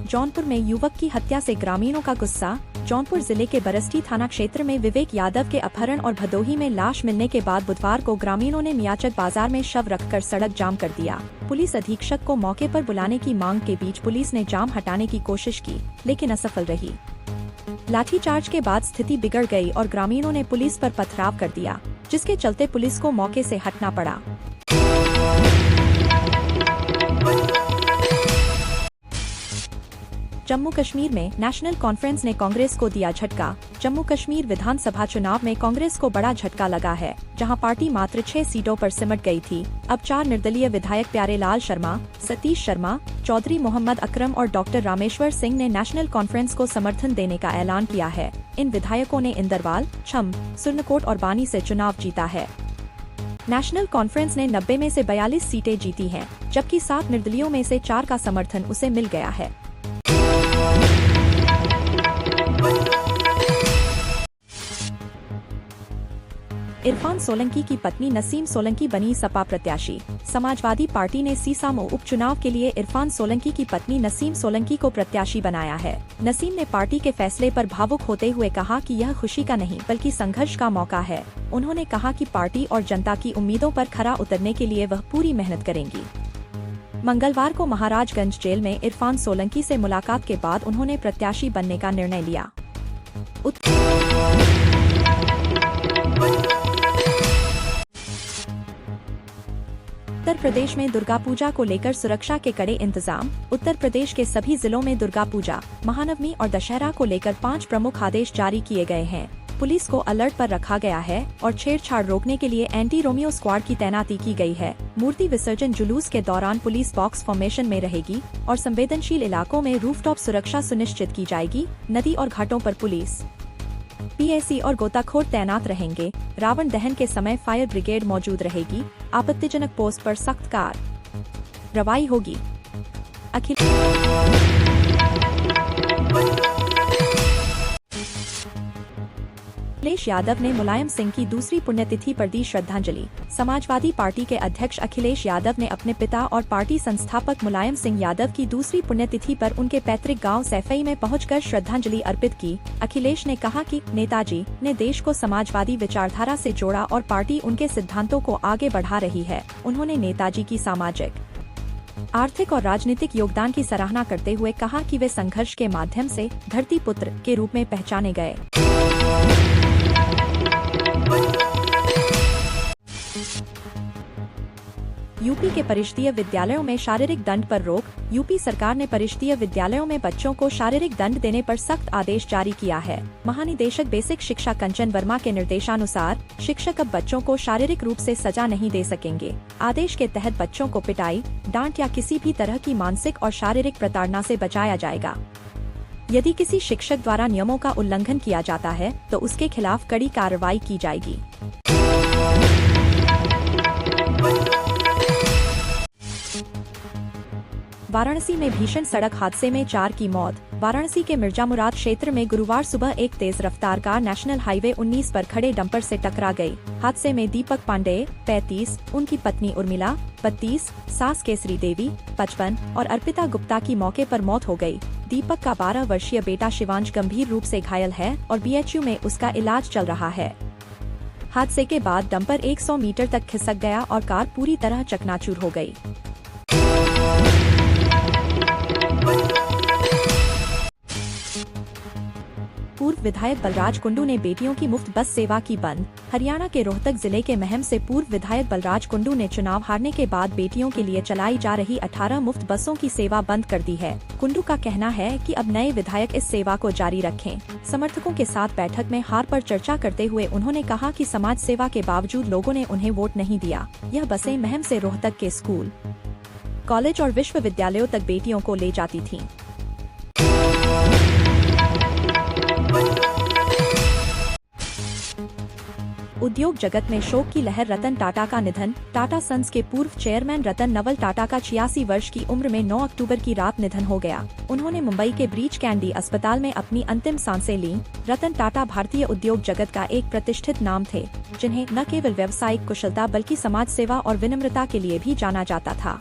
जौनपुर में युवक की हत्या से ग्रामीणों का गुस्सा। जौनपुर जिले के बरस्टी थाना क्षेत्र में विवेक यादव के अपहरण और भदोही में लाश मिलने के बाद बुधवार को ग्रामीणों ने मियाचक बाजार में शव रखकर सड़क जाम कर दिया। पुलिस अधीक्षक को मौके पर बुलाने की मांग के बीच पुलिस ने जाम हटाने की कोशिश की, लेकिन असफल रही। लाठीचार्ज के बाद स्थिति बिगड़ गई और ग्रामीणों ने पुलिस पर पथराव कर दिया, जिसके चलते पुलिस को मौके से हटना पड़ा। जम्मू कश्मीर में नेशनल कॉन्फ्रेंस ने कांग्रेस को दिया झटका। जम्मू कश्मीर विधानसभा चुनाव में कांग्रेस को बड़ा झटका लगा है, जहां पार्टी मात्र 6 सीटों पर सिमट गई थी। अब 4 निर्दलीय विधायक प्यारेलाल शर्मा, सतीश शर्मा, चौधरी मोहम्मद अकरम और डॉक्टर रामेश्वर सिंह ने नेशनल कॉन्फ्रेंस को समर्थन देने का ऐलान किया है। इन विधायकों ने इंदरवाल, छम, सुरनकोट और बानी से चुनाव जीता है। नेशनल कॉन्फ्रेंस ने 90 में से 42 सीटें जीती हैं, जबकि 7 निर्दलीयों में से 4 का समर्थन उसे मिल गया है। इरफान सोलंकी की पत्नी नसीम सोलंकी बनी सपा प्रत्याशी। समाजवादी पार्टी ने सीसामो उपचुनाव के लिए इरफान सोलंकी की पत्नी नसीम सोलंकी को प्रत्याशी बनाया है। नसीम ने पार्टी के फैसले पर भावुक होते हुए कहा कि यह खुशी का नहीं बल्कि संघर्ष का मौका है। उन्होंने कहा कि पार्टी और जनता की उम्मीदों पर खरा उतरने के लिए वह पूरी मेहनत करेंगी। मंगलवार को महाराजगंज जेल में इरफान सोलंकी से मुलाकात के बाद उन्होंने प्रत्याशी बनने का निर्णय लिया। उत्तर प्रदेश में दुर्गा पूजा को लेकर सुरक्षा के कड़े इंतजाम। उत्तर प्रदेश के सभी जिलों में दुर्गा पूजा, महानवमी और दशहरा को लेकर 5 प्रमुख आदेश जारी किए गए हैं। पुलिस को अलर्ट पर रखा गया है और छेड़छाड़ रोकने के लिए एंटी रोमियो स्क्वाड की तैनाती की गई है। मूर्ति विसर्जन जुलूस के दौरान पुलिस बॉक्स फॉर्मेशन में रहेगी और संवेदनशील इलाकों में रूफटॉप सुरक्षा सुनिश्चित की जाएगी। नदी और घाटों पर पुलिस, पीएसी और गोताखोर तैनात रहेंगे। रावण दहन के समय फायर ब्रिगेड मौजूद रहेगी। आपत्तिजनक पोस्ट पर सख्त कार्रवाई होगी। अखिलेश यादव ने मुलायम सिंह की दूसरी पुण्यतिथि पर दी श्रद्धांजलि। समाजवादी पार्टी के अध्यक्ष अखिलेश यादव ने अपने पिता और पार्टी संस्थापक मुलायम सिंह यादव की दूसरी पुण्यतिथि पर उनके पैतृक गांव सैफई में पहुंचकर श्रद्धांजलि अर्पित की। अखिलेश ने कहा कि नेताजी ने देश को समाजवादी विचारधारा से जोड़ा और पार्टी उनके सिद्धांतों को आगे बढ़ा रही है। उन्होंने नेताजी की सामाजिक, आर्थिक और राजनीतिक योगदान की सराहना करते हुए कहा कि वे संघर्ष के माध्यम से धरती पुत्र के रूप में पहचाने गए। यूपी के परिषदीय विद्यालयों में शारीरिक दंड पर रोक। यूपी सरकार ने परिषदीय विद्यालयों में बच्चों को शारीरिक दंड देने पर सख्त आदेश जारी किया है। महानिदेशक बेसिक शिक्षा कंचन वर्मा के निर्देशानुसार शिक्षक अब बच्चों को शारीरिक रूप से सजा नहीं दे सकेंगे। आदेश के तहत बच्चों को पिटाई, डांट या किसी भी तरह की मानसिक और शारीरिक प्रताड़ना से बचाया जाएगा। यदि किसी शिक्षक द्वारा नियमों का उल्लंघन किया जाता है तो उसके खिलाफ कड़ी कार्रवाई की जाएगी। वाराणसी में भीषण सड़क हादसे में 4 की मौत। वाराणसी के मिर्जा मुराद क्षेत्र में गुरुवार सुबह एक तेज रफ्तार कार नेशनल हाईवे 19 पर खड़े डंपर से टकरा गई। हादसे में दीपक पांडेय 35, उनकी पत्नी उर्मिला 32, सास केसरी देवी 55 और अर्पिता गुप्ता की मौके पर मौत हो गई। दीपक का 12 वर्षीय बेटा शिवांश गंभीर रूप से घायल है और बीएचयू में उसका इलाज चल रहा है। हादसे के बाद डंपर 100 मीटर तक खिसक गया और कार पूरी तरह चकनाचूर हो गई। पूर्व विधायक बलराज कुंडू ने बेटियों की मुफ्त बस सेवा की बंद। हरियाणा के रोहतक जिले के महम से पूर्व विधायक बलराज कुंडू ने चुनाव हारने के बाद बेटियों के लिए चलाई जा रही 18 मुफ्त बसों की सेवा बंद कर दी है। कुंडू का कहना है कि अब नए विधायक इस सेवा को जारी रखें। समर्थकों के साथ बैठक में हार पर चर्चा करते हुए उन्होंने कहा कि समाज सेवा के बावजूद लोगों ने उन्हें वोट नहीं दिया। यह बसें महम से रोहतक के स्कूल, कॉलेज और विश्वविद्यालयों तक बेटियों को ले जाती थीं। उद्योग जगत में शोक की लहर। रतन टाटा का निधन। टाटा सन्स के पूर्व चेयरमैन रतन नवल टाटा का 86 वर्ष की उम्र में 9 अक्टूबर की रात निधन हो गया। उन्होंने मुंबई के ब्रीच कैंडी अस्पताल में अपनी अंतिम सांसें लीं। रतन टाटा भारतीय उद्योग जगत का एक प्रतिष्ठित नाम थे, जिन्हें न केवल व्यावसायिक कुशलता बल्कि समाज सेवा और विनम्रता के लिए भी जाना जाता था।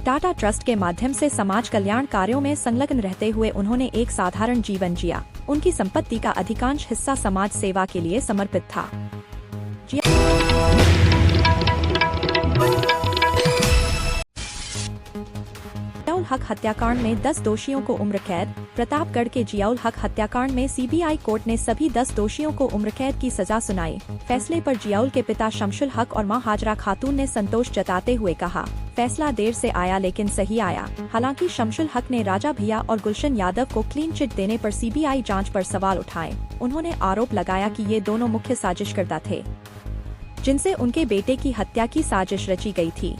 टाटा ट्रस्ट के माध्यम से समाज कल्याण कार्यों में संलग्न रहते हुए उन्होंने एक साधारण जीवन जिया। उनकी संपत्ति का अधिकांश हिस्सा समाज सेवा के लिए समर्पित था। जियाउल हक हत्याकांड में 10 दोषियों को उम्र कैद। प्रतापगढ़ के जियाउल हक हत्याकांड में सीबीआई कोर्ट ने सभी 10 दोषियों को उम्र कैद की सजा सुनाई। फैसले पर जियाउल के पिता शमशुल हक और मां हाजरा खातून ने संतोष जताते हुए कहा, फैसला देर से आया लेकिन सही आया। हालांकि शमशुल हक ने राजा भैया और गुलशन यादव को क्लीन चिट देने पर सीबीआई जांच पर सवाल उठाए। उन्होंने आरोप लगाया कि ये दोनों मुख्य साजिशकर्ता थे, जिनसे उनके बेटे की हत्या की साजिश रची गई थी।